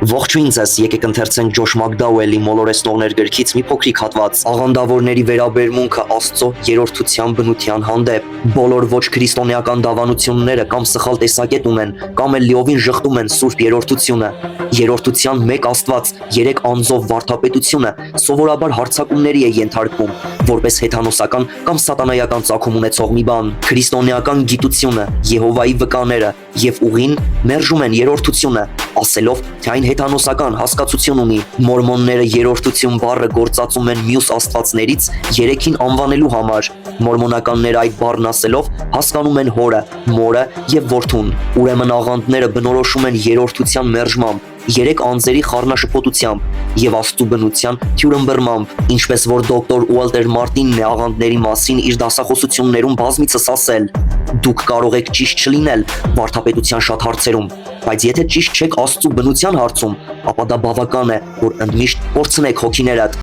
Ողջույն ձեզ, եկեք ընթերցենք Ջոշ Մակդաուելի մոլորեսնողներ գրքից մի փոքրիկ հատված։ Աղանդավորների վերաբերմունքը Աստծո երրորդության բնության հանդեպ։ Բոլոր ոչ քրիստոնեական դավանությունները կամ սխալ տեսակետ ունեն, կամ էլ լիովին ժխտում են Սուրբ երրորդությունը։ Երրորդության մեկ Աստված, երեք անձով վարդապետությունը սովորաբար հարձակումների է ենթարկվում, որպես հեթանոսական կամ սատանայական ծագում ունեցող մի բան։ Քրիստոնեական գիտությունը, Եհովայի վկաները եւ ուղին մերժում են երրորդությունը, ասելով, թե այն հեթանոսական հասկացություն ունի։ Մորմոնները երրորդություն բառը գործածում են մյուս աստվածներից երեքին անվանելու համար։ Մորմոնականները այդ բառն ասելով հասկանում են հորը, մորը եւ որդուն։ Ուրեմն աղանդները բնորոշում են երրորդության մերժմամբ, երեք անձերի խառնաշփոթությամբ եւ Աստծո բնության թյուրըմբռնմամբ, ինչպես որ դոկտոր Ուոլտեր Մարտինն է աղանդների մասին իր դասախոսություններում բազմիցս ասել. դուք կարող եք ճիշտ չլինել վարդապետության շատ հարցերում, բայց եթե ճիշտ չեք Աստծո բնության հարցում, ապա դա բավական է, որ ընդմիշտ կորցնեք հոգիներդ։